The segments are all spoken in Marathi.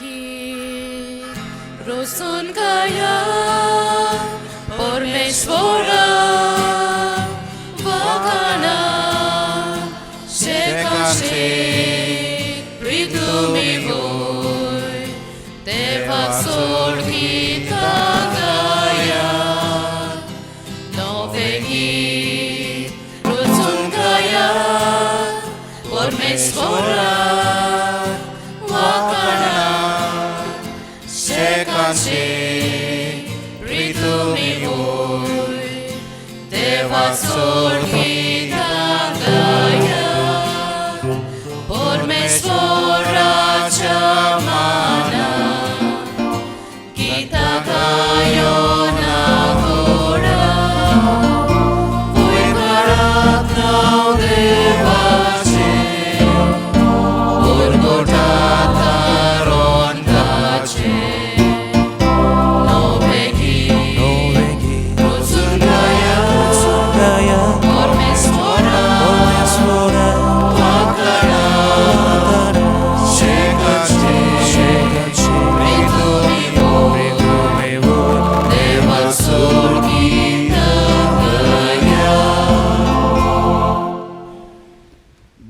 बेगीन रोसून काया परमेश्वरा वखाना शेकाशे प्रितुमी वोय देवाक सोडगिता गाया बेगीन रोसून काया परमेश्वरा शेकाशे प्रितुमी वोय देवाक सोडगिता गाया परमेश्वराच्या माना गीता गायो ना घोडा वैभवात नाव देवाचे उरगोटात रोंदाचे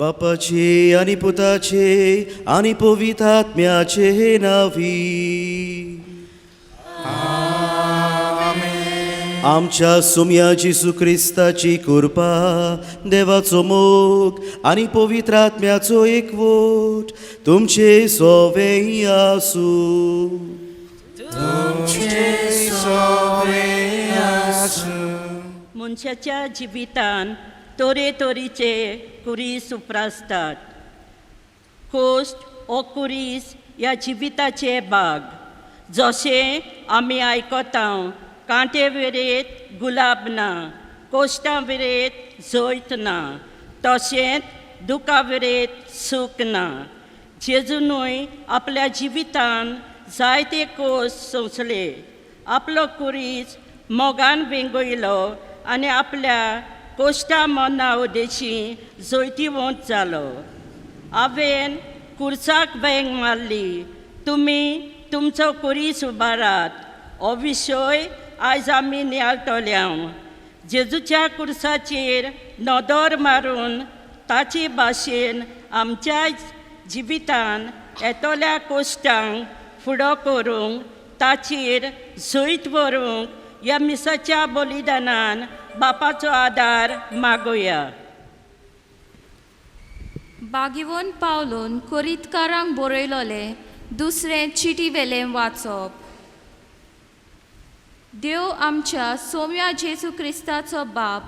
बापाचे आणि पुताचे आणि पवित्रात्म्याचे नावी आमच्या सुम्या जेसू ख्रिस्ताची कृपा देवाचो मोग आणि पवित्रात्म्याचो एकवट तुमचे सोवे आसूं. मनशाच्या जिवितान तोरे तोरीचे कुरीस उप्रासतात. कोस्ट ओ कुरीस ह्या जिविताचे भाग. जशें आमी आयकता कांटे वेरेत गुलाब ना, कोश्टां वेरेत जोयत ना, तशेंच दुखा वेरेत सूख ना. जेजूनय आपल्या जिवितान जायते कोस सोंसले. आपलो कुरीस मोगान वेंगयलो आनी आपल्या कोश्टा मना उदेशी जोयती वोंत जालो. हांवें कुर्साक बँग मारली, तुमी तुमचो कुरीस उबारात. हो विशय आयज आमी नियाळटल्या. जेजूच्या कुर्साचेर नदर मारून ताचे भाशेन आमच्या जिवितान येतोल्या कोश्टांक फुडो करूंक ताचेर जैत व्हरूंक ह्या मिसाच्या बलिदानान बापाचो आदार मागुया. बागिवोन पावलून कोरीतकारांक बरयलोले दुसरें चिटी वेलें वाचप. देव आमच्या सोम्या जेसू क्रिस्ताचो बाप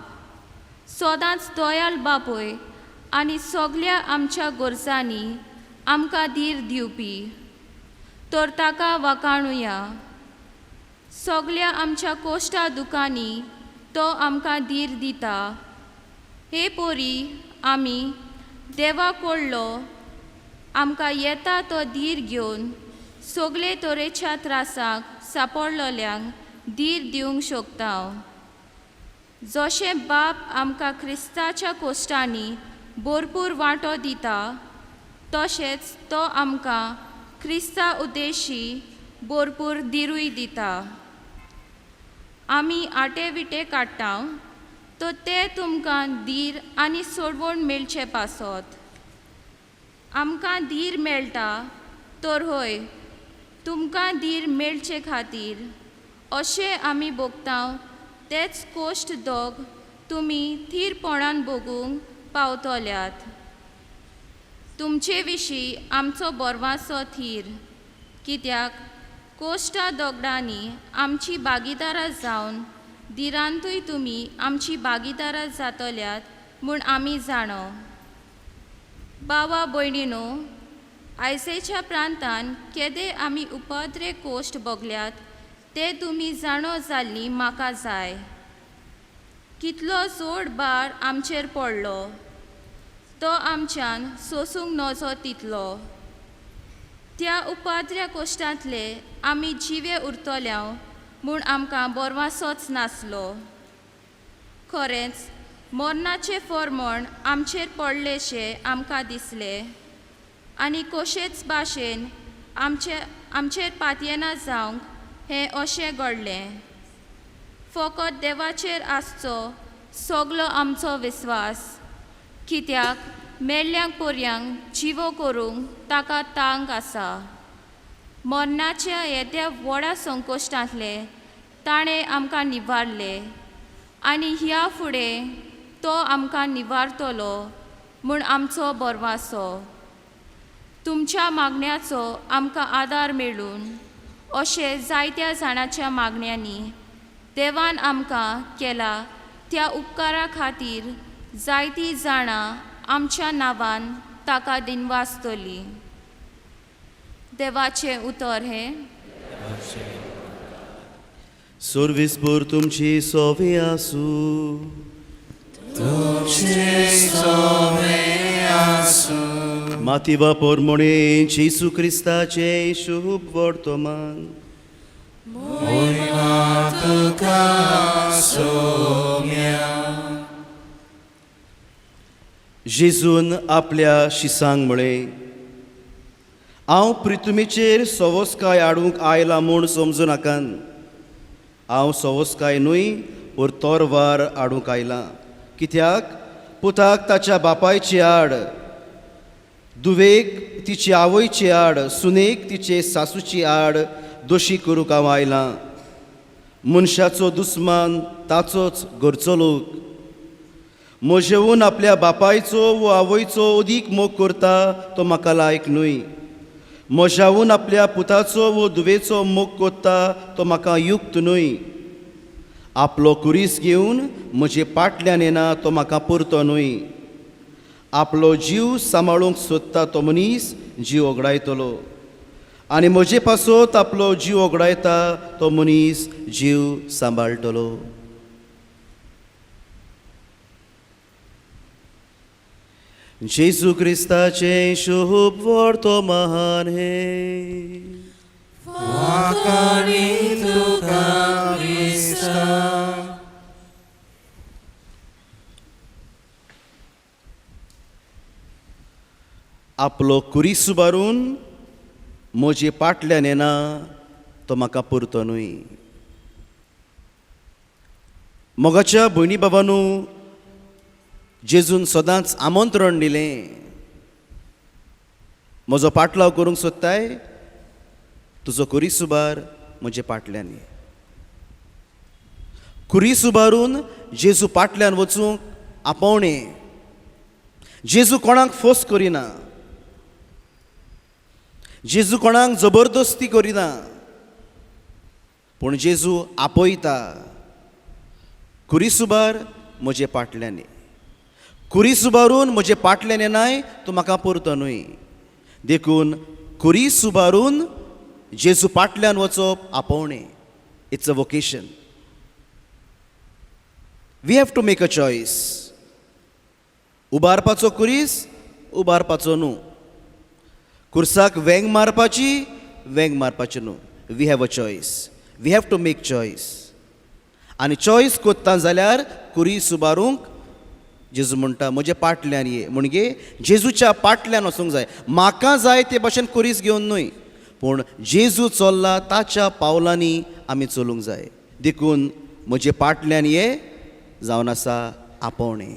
सदांच दयाल बापूय आनी सगल्या आमच्या गरजांनी आमकां धीर दिवपी. तर ताका वखाणुया. सगल्या आमच्या कोश्टा दुखांनी तो आमकां धीर दिता. हे पोरी आमी देवा कडलो आमकां येता तो धीर घेवन सगले तरेच्या त्रासाक सांपडलोल्यांक धीर दिवंक शकता. जशें बाप आमकां क्रिस्ताच्या कोश्टांनी भरपूर वांटो दिता तशेंच तो आमकां क्रिस्ता उद्देशी भरपूर दिरूय दिता. आमी आटे विटे काडटा तो ते तुमकां धीर आनी सोडवण मेळचे पासत. आमकां धीर मेळटा तर हय तुमकां धीर मेळचे खातीर अशें आमी भोगता तेच कोश्ट दोग तुमी थीरपणान भोगूंक पावतल्यात. तुमचे विशीं आमचो बोरवासो थीर. कित्याक कोश्टा दोगडांनी आमची भागीदारां जावन धीरांतूय तुमी आमची भागीदारां जातल्यात म्हूण आमी जाणो. बावा भयणीनो, आयसेच्या प्रांतान केदे आमी उपद्रे कोश्ट भोगल्यात ते तुमी जाणो जाल्ली म्हाका जाय. कितलो जोड बार आमचेर पडलो तो आमच्यान सोसूंक नजो तितलो. त्या उपाद्र्या कोश्टांतले आमी जिवे उरतल्या म्हूण आमकां बोरवासोच नासलो. खरेंच मरणाचे फर्मण आमचेर पडलेशे आमकां दिसले आनी कशेच भाशेन आमचेर पातयेना जावंक हें अशें घडलें. फकत देवाचेर आसचो सगलो आमचो विस्वास, कित्याक मेल्ल्यांक पर्यांक जिवो करूंक ताका तांक आसा. मरणाच्या येद्या व्हडा संकश्टांतले ताणें आमकां निवारले आनी ह्या फुडें तो आमकां निवारतलो म्हूण आमचो बोरवासो. तुमच्या मागण्याचो आमकां आदार मेळून अशें जायत्या जाणांच्या मागण्यांनी देवान आमकां केला त्या उपकारा खातीर जायतीं जाणां आमच्या नांवान ताका दिनवासतलीं. देवाचें उतर हें. सर्विस्पूर तुमची सोवी आसूं. माती वापर म्हणे जेसू क्रिस्ताचे शुभ वर्तमान. जेजून आपल्या शिसांक म्हळें, हांव पृथ्वीचेर सवस्काय हाडूंक आयला म्हूण समजूं नाकात. हांव सवस्काय न्हय पर तोरवार हाडूंक आयलां. कित्याक पुताक ताच्या बापायची आड, धुवेक तिची आवयची आड, सुनेक तिचे सासूची आड दोशी करूंक हांव आयलां. मनशाचो दुस्मान ताचोच घरचो लोक. म्हजेहून आपल्या बापायचो वो आवयचो अदीक मोग करता तो म्हाका लायक न्हय. म्हज्याहून आपल्या पुताचो वो धुवेचो मोग करता तो म्हाका युक्त न्हय. आपलो कुरीस घेवन म्हजे पाटल्यान येना तो म्हाका परतो न्हय. आपलो जीव सांबाळूंक सोदता तो मनीस जीव ओगडायतलो, आनी म्हजे पासत आपलो जीव ओगडायता तो मनीस जीव सांबाळटलो. जेजू क्रिस्ताचे शुभ वर्तमान हे. आपलो कुरीस सुबारून म्हजे पाटल्यान येना तो म्हाका परतो न्हय. मोगाच्या भयणी बाबांनो, जेजून सदांच आमंत्रण दिलें. म्हजो पाटलाव करूंक सोदताय, तुजो कुरीस सुबार म्हजे पाटल्यान ये. कुरीस सुबारून जेजू पाटल्यान वचूंक आपोवणें. जेजू कोणाक फोर्स करिना. जेजू कोणाक जबरदस्ती करिना, पूण जेजू आपयता. कुरीस सुबार म्हजे पाटल्यान ये. कुरीस सुबारून म्हजे पाटल्यान येनाय तूं म्हाका परतो न्हय. देखून कुरीस सुबारून जेजू पाटल्यान वचप आपोवणें. It's a vocation. We have to make a choice. उबारपाचो कुरीस, उबारपाचो न्हू. कुर्साक वेंग मारपाची, वेंग मारपाची न्हू. We have a choice. We have to make choice. आनी चॉयस कोत्ता जाल्यार कुरीस उबारूंक जेजू म्हणटा म्हजे पाटल्यान ये. म्हणजे जेजूच्या पाटल्यान वचूंक जाय. म्हाका जाय ते भाशेन कुरीस घेवन न्हय, पूण जेजू चल्ला ताच्या पावलांनी आमी चलूंक जाय. देखून म्हजे पाटल्यान ये जावन आसा आपोवणें.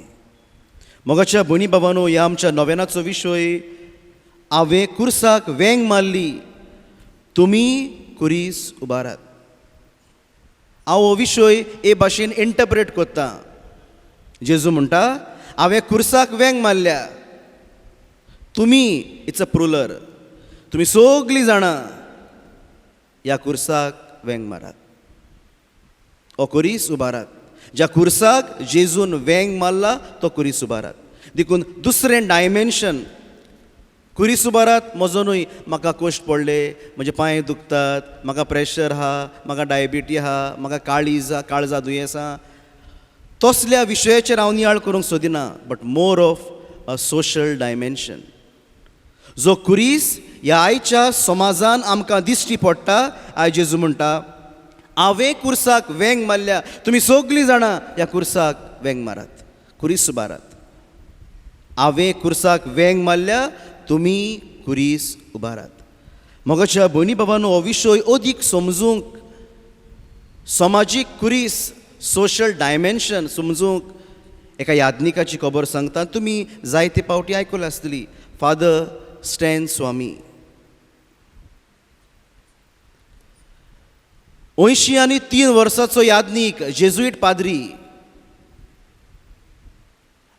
मोगाच्या भयणी बाबांनो, ह्या आमच्या नव्यानाचो विशय. हांवें कुर्साक वेंग मारली, तुमी कुरीस उबारात. हांव हो विशय हे भाशेन इंटरप्रेट करता. जेजू म्हणटा हांवें कुर्साक वेंग मारल्या, तुमी, इट्स अ प्रुलर, तुमी सगलीं जाणां ह्या कुर्साक वेंग मारात. हो कुरीस उबारात. ज्या कुर्साक जेजून वेंग मारला तो कुरीस उबारात. देखून दुसरें डायमेन्शन. कुरीस उबारात म्हजो न्हय, म्हाका कश्ट पडले, म्हजे पांय दुखतात, म्हाका प्रेशर आहा, म्हाका डायबिटी आहा, म्हाका काळजा दुयेंसां, तसल्या विशयाचेर हांव नियाळ करूंक सोदिना. But more of a social dimension. जो कुरीस ह्या आयच्या समाजान आमकां दिश्टी पडटा. आयज जेजू म्हणटा हांवें कुर्साक वेंग मारल्या, तुमी सगलीं जाणां ह्या कुर्साक वेंग मारात, कुरीस उबारात. हांवें कुर्साक वेंग मारल्या, तुमी कुरीस उबारात. मोगाच्या भयणी भावांनो, हो विशय अदीक समजूंक, समाजीक कुरीस, सोशल डायमेन्शन समजूंक एका याज्ञिकाची खबर सांगता. तुमी जायते पावटी आयकूंक आसतली. फादर स्टॅन स्वामी 83 वर्साचो याज्ञीक, जेजुईट पाद्री,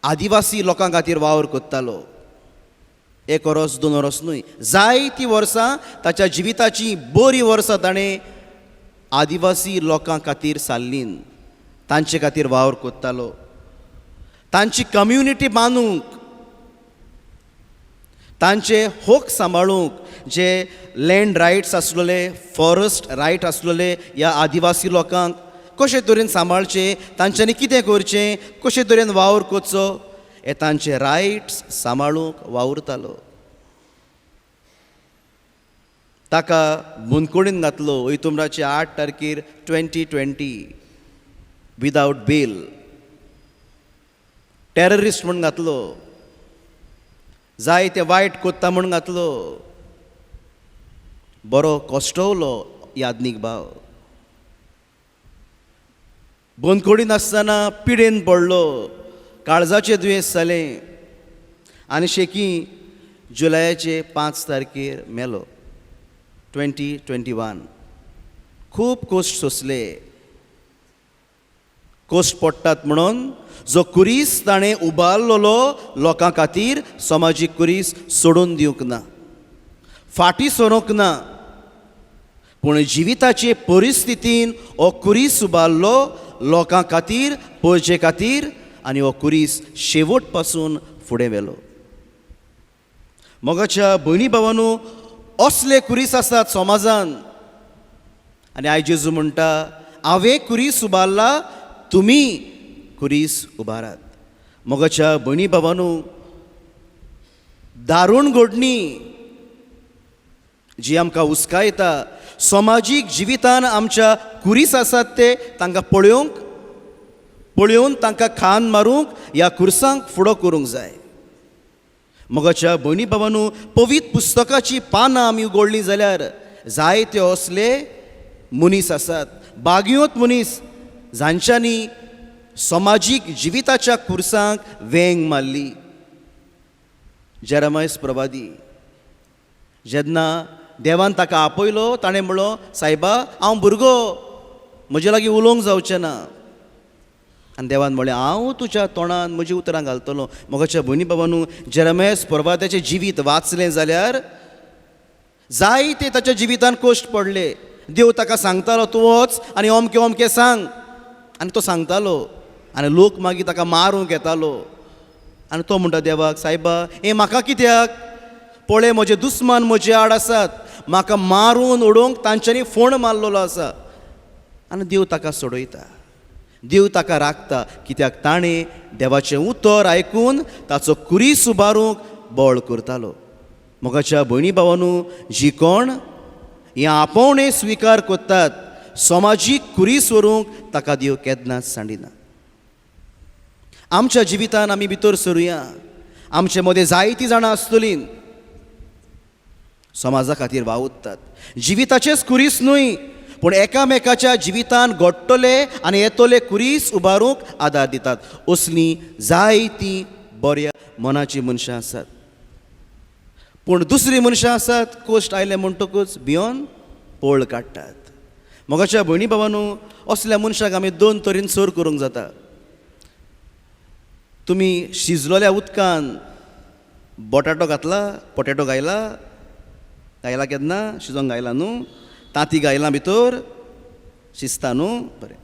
आदिवासी लोकां खातीर वावर कोत्तालो. 1 वर्स 2 वर्स न्हय, जायतीं वर्सां ताच्या जिविताची बरी वर्सां ताणें आदिवासी लोकां खातीर सारलीं, तांचे खातीर वावर कोत्तालो. तांची कम्युनिटी बांदूंक, तांचे हक सांबाळूंक, जे लँड रायट्स आसलेले, फॉरेस्ट रायट आसलेले ह्या आदिवासी लोकांक कशे तरेन सांबाळचे, तांच्यांनी कितें करचें, कशे तरेन वावर करचो, हे तांचे रायट्स सांबाळूंक वावुरतालो. ताका बुंदकुडीन घातलो ऑक्टोबराचे 8 तारखेर 2020 विदावट बेल. टेररिस्ट म्हूण घातलो, जायते वायट कोत्ता म्हूण घातलो. बरो कोश्टवलो याज्ञीक भाव. बुंदकुडीन आसतना पिडेन पडलो, काळजाचें दुयेंस जालें आनी शेकी जुलयाचे 5 तारखेर मेलो 2021. खूब कोश्ट सोंसले. कोश्ट पडटात म्हणून जो कुरीस ताणें उबारलेलो लोकां खातीर, समाजीक कुरीस सोडून दिवंक ना, फाटीं सरोंक ना. पूण जिविताचे परिस्थितीन हो कुरीस उबारलो लोकां खातीर, पयजे खातीर, आनी हो कुरीस शेवट पासून फुडें व्हेलो. मोगाच्या भयणी भावांनो, असले कुरीस आसात समाजान. आनी आयज जेजू म्हणटा, हांवें कुरीस उबारला, तुमी कुरीस उबारात. मोगाच्या भयणी भावांनो, दारूण घडणी जी आमकां हुस्कायता, समाजीक जिवितान आमच्या कुरीस आसात ते तांकां पळयोवन तांकां खान मारूंक, ह्या कुर्सांक फुडो करूंक जाय. मोगाच्या भयणी भावांनो, पवित्र पुस्तकाची पानां आमी उगडलीं जाल्यार जायते असले मनीस आसात, बागयोत मनीस, जांच्यांनी समाजीक जिविताच्या कुर्सांक वेंग मारली. जेरेमाय प्रवादी जेन्ना देवान ताका आपयलो, ताणें म्हणलो, सायबा हांव भुरगो, म्हजे लागीं उलोवंक जावचें ना. आनी देवान म्हणलें, हांव तुज्या तोंडान म्हजी उतरां घालतलो. मोगाच्या भयणी भावांनो, जेरेमाय प्रवाद्याचें जिवीत वाचलें जाल्यार जायते ताच्या जिवितान कोश्ट पडले. देव ताका सांगतालो, तूं वच आनी अमकें अमकें सांग, आनी तो सांगतालो. आनी लोक मागीर ताका मारूंक येतालो. आनी तो म्हणटा देवाक, सायबा हें म्हाका कित्याक? पळय, म्हजे दुस्मान म्हजे आड आसात, म्हाका मारून उडोवंक तांच्यांनी फोण मारलेलो आसा. आनी देव ताका सोडयता, देव ताका राखता, कित्याक ताणें देवाचें उतर आयकून ताचो कुरीस उबारूंक बोळ करतालो. मोगाच्या भयणी भावांनो, जी कोण हें आपोवणें स्विकार करतात, समाजीक कुरीस व्हरूंक ताका देव केन्नाच सांडिना. आमच्या जिवितान आमी भितर सरुया. आमचे मदें जायतीं जाणां आसतलीं, समाजा खातीर वावुरतात. जिविताचेच कुरीस न्हय, पूण एकामेकाच्या जिवितान घडटले आनी येतले कुरीस उबारूंक आदार दितात. असलीं जायतीं बऱ्या मनाचीं मनशां आसात. पूण दुसरीं मनशां आसात, कोश्ट आयले म्हणटकूच भियोन पळ काडटात. मोगाच्या भयणी भावांनो, असल्या मनशाक आमी 2 तरेन सर करूंक जाता. तुमी शिजलेल्या उदकान बटाटो घातला, पोटेटो घायला केन्ना शिजोवंक घायला न्हू, तांती घायला भितर, शिजता न्हू, बरें.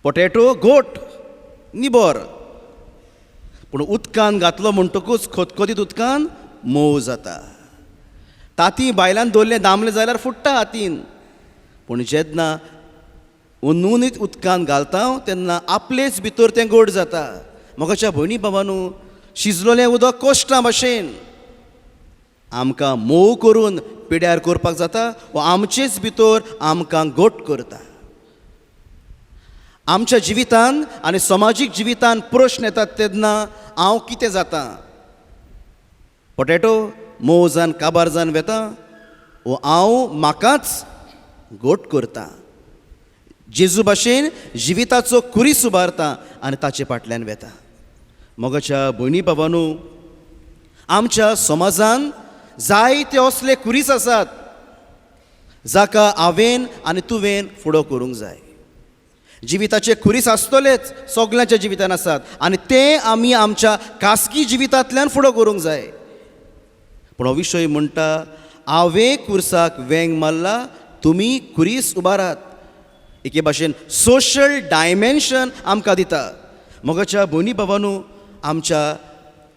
पोटेटो घोट निबोर, पूण उदकान घातलो म्हणटकूच खतखतीत उदकान मोव जाता. तांती बायलान दवरलें दामलें जाल्यार फुट्टा हातीन, पूण जेन्ना उनुनीत उदकान घालता तेन्ना आपलेच भितर तें गोड जाता. मोगाच्या भयणी भावांनो, शिजलेलें उदक कोश्टा भाशेन आमकां मोव करून पिड्यार करपाक जाता, वा आमचेच भितर आमकां गोट करता. आमच्या जिवितान आनी समाजीक जिवितान प्रश्न येतात तेन्ना हांव कितें जाता? पोटेटो मोव जावन काबार जावन वेता, वो हांव म्हाकाच गोट करता. जेजू भाशेन जिविताचो कुरीस उबारता आनी ताचे फाटल्यान वेता. मोगाच्या भयणी भावांनो, आमच्या समाजान जायते असले कुरीस आसात जाका हांवें आनी तुवें फुडो करूंक जाय. जिविताचे कुरीस आसतलेच, सगळ्यांच्या जिवितान आसात आनी ते आमी आमच्या खासगी जिवितांतल्यान फुडो करूंक जाय. पूण हो विशय म्हणटा, हांवें कुर्साक वेंग मारला, तुमी कुरीस उबारात. एके भाशेन सोशल डायमेन्शन आमकां दिता. मोगाच्या भयणी भावांनो,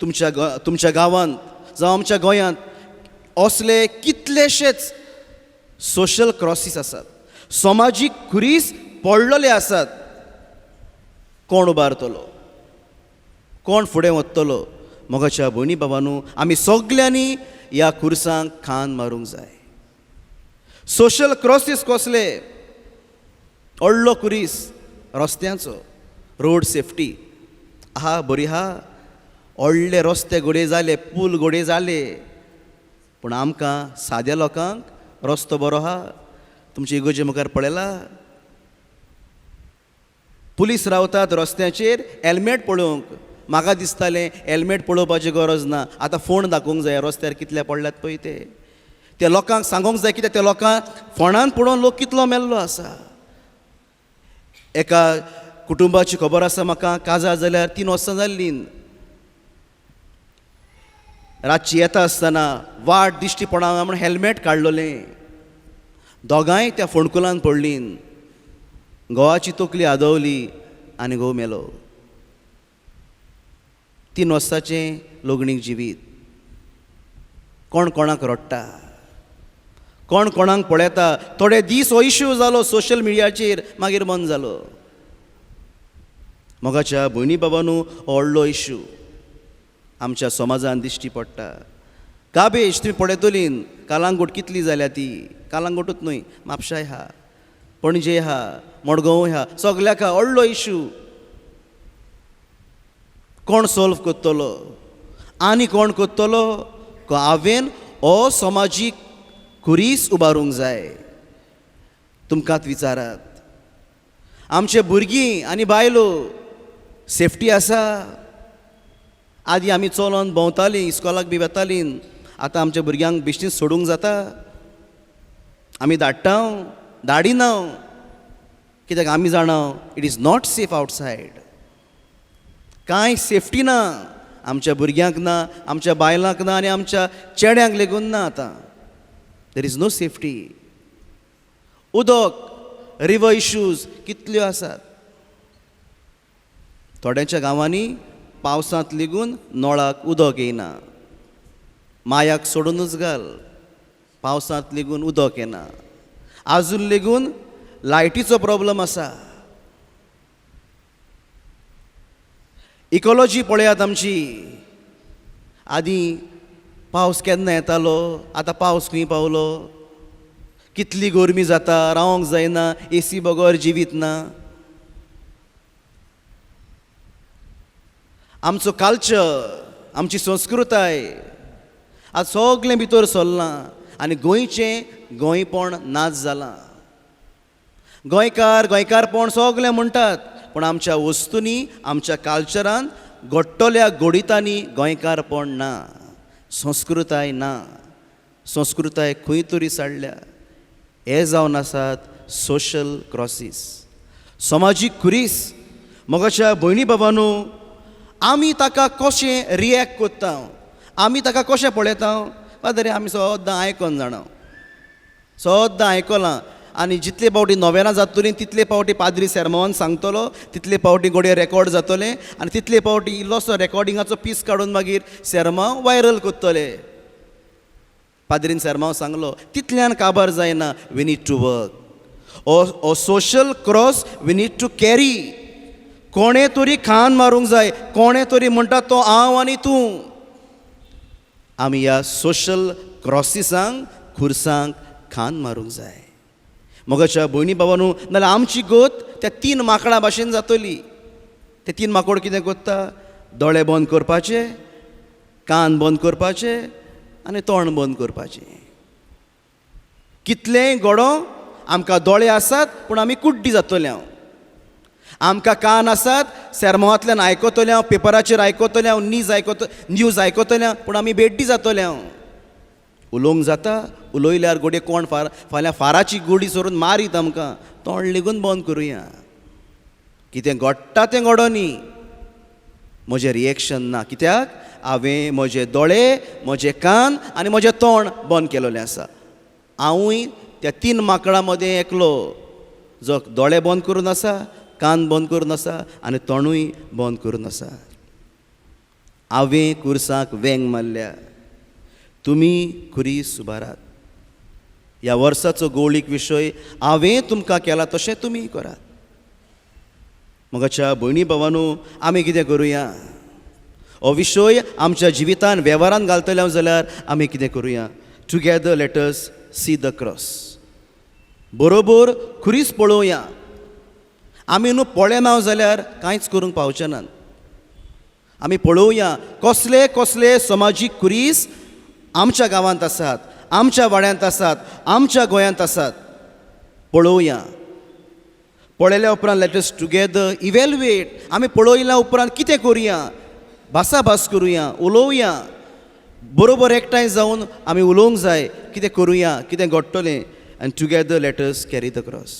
तुमच्या गांवांत जावं आमच्या गोंयांत असले कितलेशेच सोशल क्रॉसीस आसात, समाजीक कुरीस पडलेले आसात. कोण उबारतलो, कोण फुडें वतलो? मोगाच्या भयणी भावांनो, आमी सगल्यांनी ह्या कुर्सांक खांद मारूंक जाय. सोशल क्रॉसीस कसले? व्हडलो कुरीस रस्त्यांचो, रोड सेफ्टी आहा, बरी आहा, व्हडले रस्ते घोडे जाले, पूल घोडे जाले, पूण आमकां साद्या लोकांक रस्तो बरो आहा? तुमच्या इगोजे मुखार पळयला? पुलीस रावतात रस्त्याचेर हेल्मेट पळोवंक. म्हाका दिसतालें हेल्मेट पळोवपाची गरज ना, आतां फोण दाखोवंक जाय रस्त्यार कितले पडल्यात पळय ते. त्या लोकांक सांगूंक जाय, कित्याक त्या लोकांक फोणान पळोवन लोक कितलो मेल्लो आसा. एका कुटुंबाची खबर आसा म्हाका, काजार जाल्यार 3 वर्सां जाल्लीं. रातची येता आसतना वाट दिश्टी पडना म्हूण हेल्मेट काडलोलें. दोगांय त्या फोणकुलान पडलीं. घोवाची तकली आदवली आनी घोव मेलो. 3 वर्साचें लोगणीक जिवीत. कोण कोणाक रडटा, कोण कोणाक पळयता. थोडे दीस हो इश्यू जालो सोशल मिडियाचेर, मागीर बंद जालो. मोगाच्या भयणी भावांनो, हो व्हडलो इश्यू आमच्या समाजान दिश्टी पडटा. गाबेज तुमी पळयतलीं, कालांगूट कितली जाल्या ती. कालांगूटूच न्हय, म्हापशाय आहा, पणजे आहा, मडगांव आहा, सगल्याक व्हडलो इश्यू. कोण सॉल्व करतलो आनी कोण करतलो? हांवें हो समाजीक कुरीस उबारूंक जाय. तुमकांच विचारात, आमचे भुरगीं आनी बायलो सेफ्टी आसा? आदी आमी चलोन भोंवतालीं, इस्कॉलाक बी वतालीं. आतां आमच्या भुरग्यांक बिश्टीं सोडूंक जाता? आमी धाडटा, धाडिना, कित्याक आमी जाणा it is not safe outside. कांय सेफ्टी ना, आमच्या भुरग्यांक ना, आमच्या बायलांक ना आनी आमच्या चेड्यांक लेगून ना. आतां देर इज नो सेफ्टी. उदक, रिवर इश्यूज कितल्यो आसात. थोड्यांच्या गांवांनी पावसांत लेगून नळाक उदक येना. मायाक सोडूनच घाल, पावसांत लेगून उदक येना. आजून लेगून लायटीचो प्रॉब्लम आसा. इकॉलॉजी पळयात आमची. आदीं पावस केन्ना येतालो, आतां पावस खंय पावलो. कितली गरमी जाता, रावंक जायना, AC बगर जिवीत ना. आमचो कल्चर, आमची संस्कृताय आज सगळें भितर सरलां आनी गोंयचें गोंयपण नाच जालां. गोंयकारपण सगळें म्हणटात, पूण आमच्या वस्तूंनी, आमच्या कल्चरान, घडटल्या घोडितांनी गोंयकारपण ना, संस्कृताय ना. संस्कृताय खंय तरी साडल्या. हे जावन आसात सोशल क्रॉसीस, समाजीक कुरीस. मोगाच्या भयणी भावांनो, आमी ताका कशें रियॅक्ट करता, आमी ताका कशें पळयता? फादर आमी सद्दां आयकोन जाणा, सद्दां आयकलां. आनी जितले फावटी नोवेनां जातलीं तितले फावटी पाद्री सेर्मॉन सांगतलो, तितले फावटी घोडये रेकॉर्ड जातले आनी तितले फावटी इल्लोसो रेकॉर्डिंगाचो पीस काडून मागीर सेर्मॉन वायरल करतले. पाद्रीन सेर्मॉन सांगलो, तितल्यान काबार जायना. We need to work. ओ social cross we need to carry. कोणें तरी खान मारूंक जाय. कोणें तरी म्हणटा तो हांव आनी तूं. आमी ह्या सोशल क्रॉसिसांक, खुर्सांक खान मारूंक जाय. मोगाच्या भयणी भावांनो, नाल्यार आमची गोत त्या 3 माकडां भाशेन जातली. ते 3 माकोड कितें करता? दोळे बंद करपाचे, कान बंद करपाचे आनी तोंड बंद करपाचें. कितलेंय घडो आमकां दोळे आसात पूण आमी कुड्डी जातले हांव. आमकां कान आसात सेरमांवांतल्यान आयकतले हांव, पेपराचेर आयकतले हांव, न्यूज आयकतले हांव, पूण आमी बेड्डी जातले हांव. उलोवंक जाता, उलयल्यार गोडे कोण फाल्यां फाराची गोडी सोडून मारीत आमकां. तोंड लेगून बंद करुया. कितें घडटा तें घडो न्ही, म्हजें रिएक्शन ना. कित्याक हांवें म्हजे दोळे, म्हजे कान आनी म्हजें तोंड बंद केलेलें आसा. हांवूय त्या 3 माकडां मदें एकलो जो दोळे बंद करून आसा, कान बंद करून आसा आनी तोंडूय बंद करून आसा. हांवें खुर्साक वेंग मारल्या, तुमी खुरीस उबारात. ह्या वर्साचो गवळीक विशय हांवें तुमकां केला तशें तुमी करात. मोगाच्या भयणी भावांनो, आमी कितें करुया? हो विशय आमच्या जिवितान वेव्हारान घालतले जाल्यार आमी कितें करुया? Together let us see the cross. बरोबर खुरीस पळोवया. आमी न्हू पळय ना जाल्यार कांयच करूंक पावचे नात. आमी पळोवया कसले कसले समाजीक खुरीस आमच्या गांवांत आसात, आमच्या वाड्यांत आसात, आमच्या गोंयांत आसात. पळोवया. पळयल्या उपरांत लेट अस टुगेदर इवॅल्युएट. आमी पळयल्या उपरांत कितें करुया? भासाभास करुया, उलोवया. बरोबर एकठांय जावन आमी उलोवंक जाय कितें करुया, कितें घडटलें. आनी together let us carry the cross.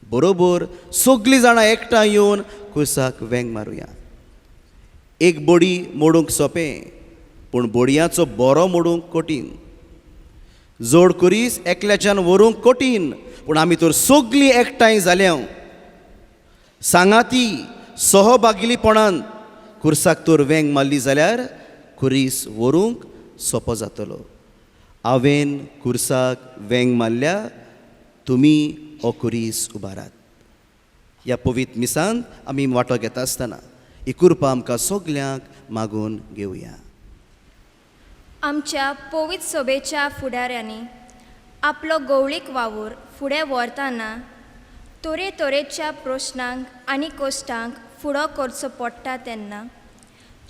बरोबर सगळीं जाणां एकठांय येवन खुर्साक वेंग मारुया. एक बडी मोडूंक सोंपें, पूण बडयांचो बरो मोडूंक कठीण. जोड खुरीस एकल्याच्यान व्हरूंक कठीण, पूण आमी तर सगळीं एकठांय जाल्या सांगाती सहभागिलीपणान खुर्साक तर वेंग मारली जाल्यार खुरीस व्हरूंक सोंपो जातलो. हांवें खुर्साक वेंग मारल्या, तुमी हो खुरीस उबारात. ह्या पवित्र मिसांत आमी वांटो घेता आसतना ही कृपा आमकां सगल्यांक मागून घेवया. आमच्या पवित्र सभेच्या फुडाऱ्यांनी आपलो गवळीक वावूर फुडें व्हरतना तरेतरेच्या प्रश्नांक आनी कश्टांक फुडो करचो पडटा तेन्ना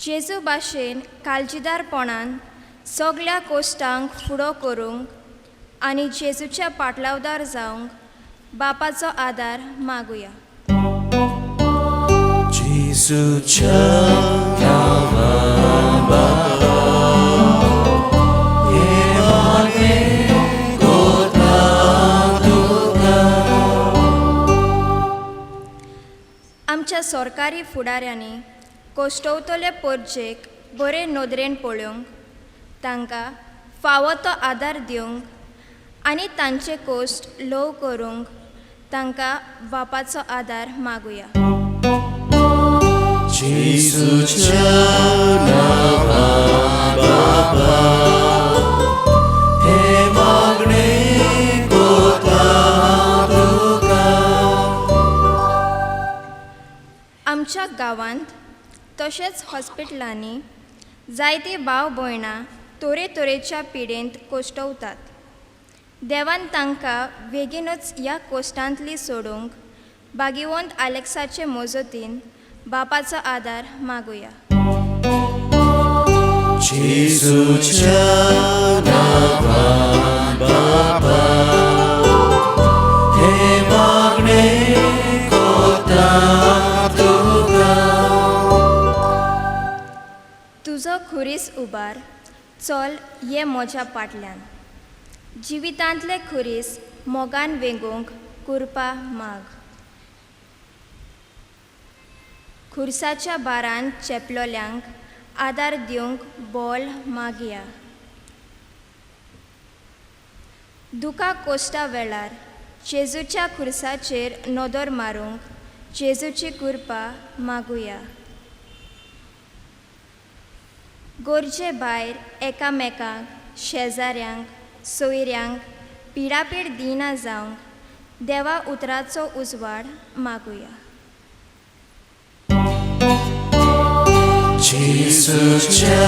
जेजू भाशेन काळजीदारपणान सगळ्या कश्टांक फुडो करूंक आनी जेजूच्या पाटलावदार जावंक बापाचो आदार मागुया. जेजूच्या नांवान बाबा, हे मागणें कोता तुका. आमच्या सरकारी फुडाऱ्यांनी कोश्टवतले परजेक बरे नदरेन पळोवंक, तांकां फावो तो आदार दिवंक आनी तांचे कोश्ट ल्हव करूंक तांकां बापाचो आदार मागुया. जेजूच्या नांवान बाबा, हे मागणें कोता तुका. आमच्या गांवांत तशेंच हॉस्पिटलांनी जायते भाव भयणां तरेतरेच्या पिडेंत कोश्टवतात. देवान तांकां बेगीनूच ह्या कोश्टांतली सोडूंक भागिवंत आलेक्साचे मजतीन बापाचो आदार मागुया. जेजूच्या नांवान बाबा, हे मागणें कोता तुका. तुजो खुरीस उबार चल ये म्हज्या पाटल्यान. जिवितांतले खुरीस मोगान वेंगूंक कुरपा माग. खुर्साच्या बारान चेपलोल्यांक आदार दिवंक बोल मागया. दुखा कोश्टा वेळार जेजूच्या खुर्साचेर नदर मारूंक जेजूची कुरपा मागुया. गोरजे भायर एकामेकांक, शेजाऱ्यांक, सोयऱ्यांक पिडापीड दिना जावंक देवा उतराचो उजवाड मागुया. जेजूच्या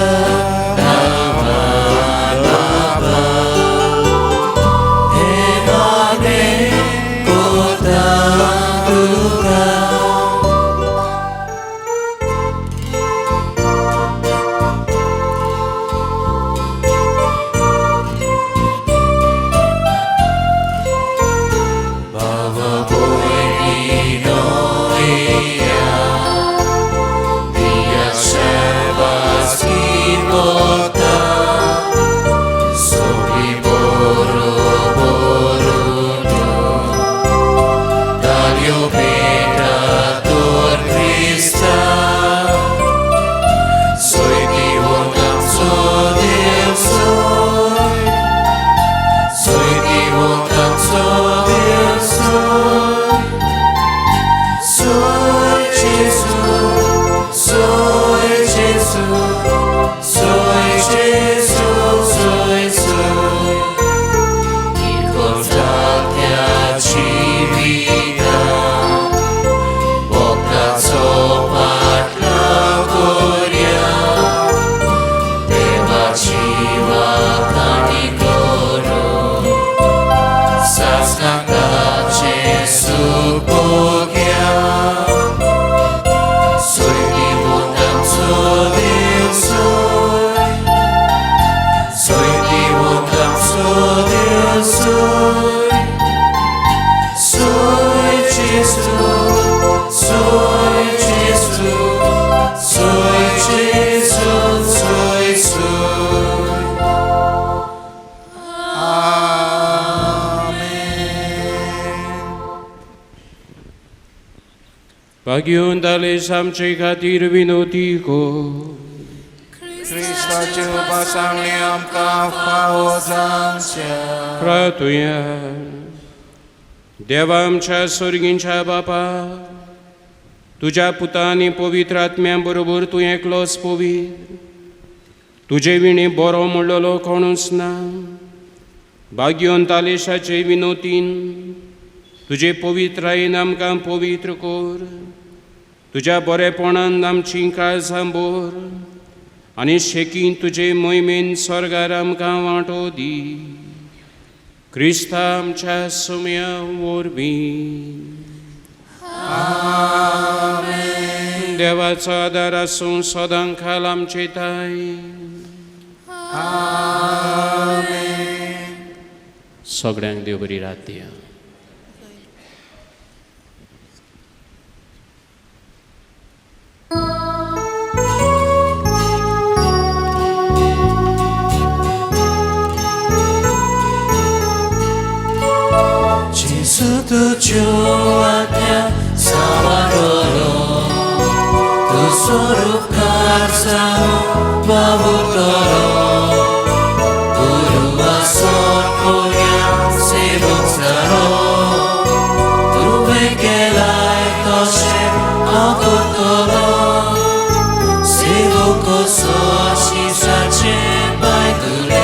नांवान बाबा, हे मागणें कोता तुका. Agion dale samche खातीर विनोतीको Christaचे उपासणी आमकां फावो जावच्या प्रार्थुया. देवा आमच्या स्वर्गींच्या बापा, तुझ्या पुता आनी पवित्र आत्म्या बरोबर तूं एकलोच पवित्र, तुजे विणी बरो म्हणलेलो कोणूच ना. भाग्योन तालेशाचे विनोतीन तुजे पवित्रायेन आमकां पवित्र कोर. तुज्या बरेपणान आमची काळजां भर आनी शेकीन तुजे मोहिमेन स्वर्गार आमकां वांटो दी. क्रिस्ता आमच्या सुम्या वरवीं. देवाचो आदार आसूं सदां काल आमचे ताय. सगळ्यांक देव बरी रात दिया. Jesu tujuh आज्ञा सावारोलो tu स्वरूप कारसानो बाबुतोलो Guru asor koya sebok zaro Tuve kelai toshe akutolo Sebok oso shisa chebai dure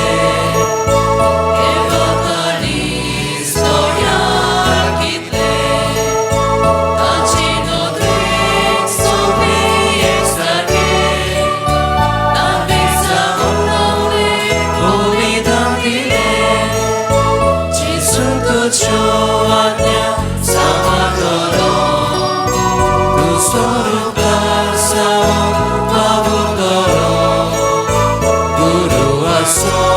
Guru asor